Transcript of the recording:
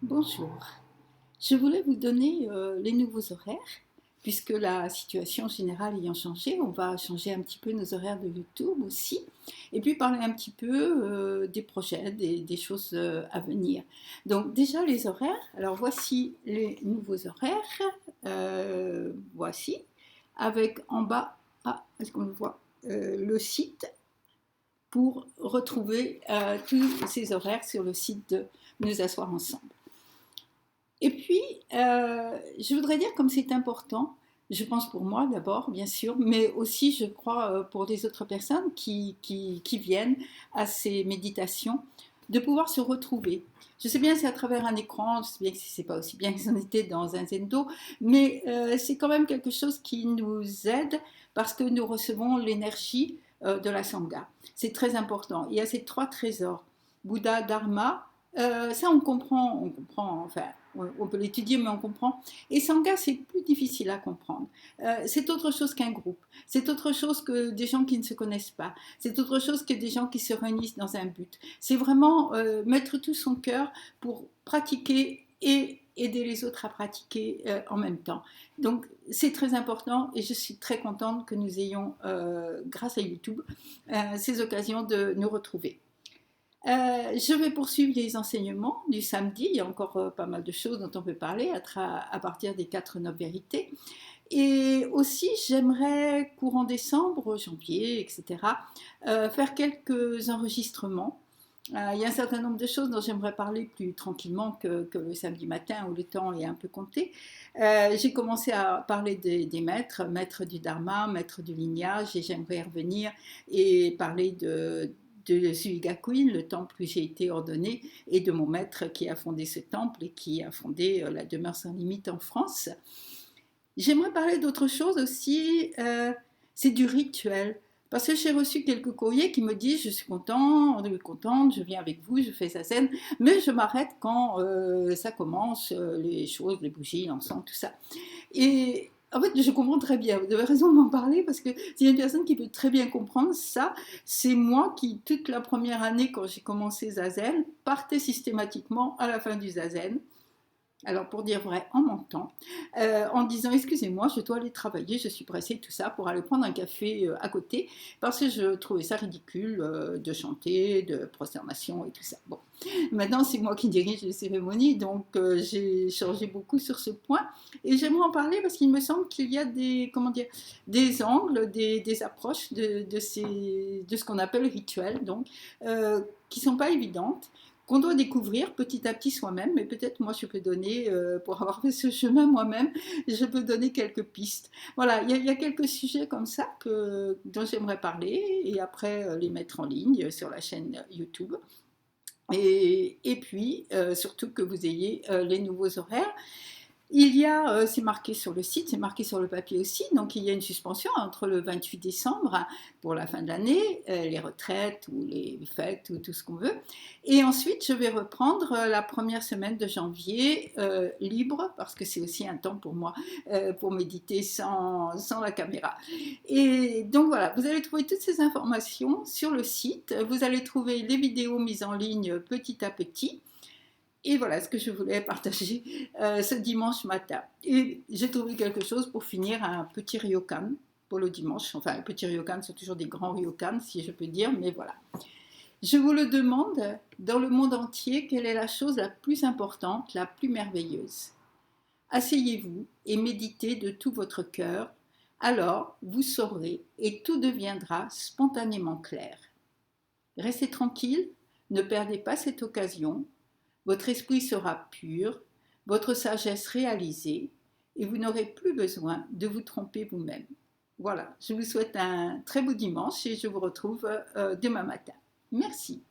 Bonjour, je voulais vous donner les nouveaux horaires, puisque la situation générale ayant changé, on va changer un petit peu nos horaires de YouTube aussi, et puis parler un petit peu des projets, des choses à venir. Donc déjà les horaires, alors voici les nouveaux horaires, voici, avec en bas, est-ce qu'on le voit, le site pour retrouver tous ces horaires sur le site de Nous asseoir ensemble. Et puis, je voudrais dire, comme c'est important, je pense pour moi d'abord, bien sûr, mais aussi, je crois, pour les autres personnes qui viennent à ces méditations, de pouvoir se retrouver. Je sais bien que c'est à travers un écran, je sais bien que ce n'est pas aussi bien que si on était dans un zendo, mais c'est quand même quelque chose qui nous aide parce que nous recevons l'énergie de la Sangha. C'est très important. Il y a ces trois trésors, Bouddha, Dharma, ça on comprend, enfin, on peut l'étudier, mais on comprend. Et Sangha, c'est plus difficile à comprendre. C'est autre chose qu'un groupe. C'est autre chose que des gens qui ne se connaissent pas. C'est autre chose que des gens qui se réunissent dans un but. C'est vraiment mettre tout son cœur pour pratiquer et aider les autres à pratiquer en même temps. Donc, c'est très important et je suis très contente que nous ayons, grâce à YouTube, ces occasions de nous retrouver. Je vais poursuivre les enseignements du samedi. Il y a encore pas mal de choses dont on peut parler à partir des 4 9 vérités. Et aussi, j'aimerais, courant décembre, janvier, etc., faire quelques enregistrements. Il y a un certain nombre de choses dont j'aimerais parler plus tranquillement que le samedi matin où le temps est un peu compté. J'ai commencé à parler des maîtres, maîtres du dharma, maîtres du lignage, et j'aimerais revenir et parler de Suigakuin, le temple où j'ai été ordonnée, et de mon maître qui a fondé ce temple et qui a fondé la demeure sans limite en France. J'aimerais parler d'autre chose aussi, c'est du rituel. Parce que j'ai reçu quelques courriers qui me disent je suis contente, je viens avec vous, je fais sa scène, mais je m'arrête quand ça commence, les choses, les bougies, l'encens, tout ça. Et en fait, je comprends très bien, vous avez raison de m'en parler, parce que s'il y a une personne qui peut très bien comprendre ça, c'est moi qui, toute la première année, quand j'ai commencé Zazen, partais systématiquement à la fin du Zazen, alors pour dire vrai, en mentant, en disant excusez-moi, je dois aller travailler, je suis pressée, tout ça, pour aller prendre un café à côté, parce que je trouvais ça ridicule de chanter, de prosternation et tout ça. Bon, maintenant c'est moi qui dirige les cérémonies, donc j'ai changé beaucoup sur ce point, et j'aimerais en parler parce qu'il me semble qu'il y a des, comment dire, des angles, des approches de ce qu'on appelle rituel, donc, qui ne sont pas évidentes, qu'on doit découvrir petit à petit soi-même, mais peut-être moi je peux donner, pour avoir fait ce chemin moi-même, je peux donner quelques pistes. Voilà, il y a quelques sujets comme ça dont j'aimerais parler et après les mettre en ligne sur la chaîne YouTube. Et puis, surtout que vous ayez les nouveaux horaires. Il y a, c'est marqué sur le site, c'est marqué sur le papier aussi, donc il y a une suspension entre le 28 décembre pour la fin de l'année, les retraites ou les fêtes ou tout ce qu'on veut. Et ensuite, je vais reprendre la première semaine de janvier libre, parce que c'est aussi un temps pour moi pour méditer sans la caméra. Et donc voilà, vous allez trouver toutes ces informations sur le site, vous allez trouver les vidéos mises en ligne petit à petit. Et voilà ce que je voulais partager ce dimanche matin. Et j'ai trouvé quelque chose pour finir, un petit ryokan pour le dimanche. Enfin, un petit ryokan, c'est toujours des grands ryokan, si je peux dire, mais voilà. Je vous le demande, dans le monde entier, quelle est la chose la plus importante, la plus merveilleuse? Asseyez-vous et méditez de tout votre cœur. Alors, vous saurez et tout deviendra spontanément clair. Restez tranquille, ne perdez pas cette occasion. Votre esprit sera pur, votre sagesse réalisée, et vous n'aurez plus besoin de vous tromper vous-même. Voilà, je vous souhaite un très beau dimanche et je vous retrouve demain matin. Merci.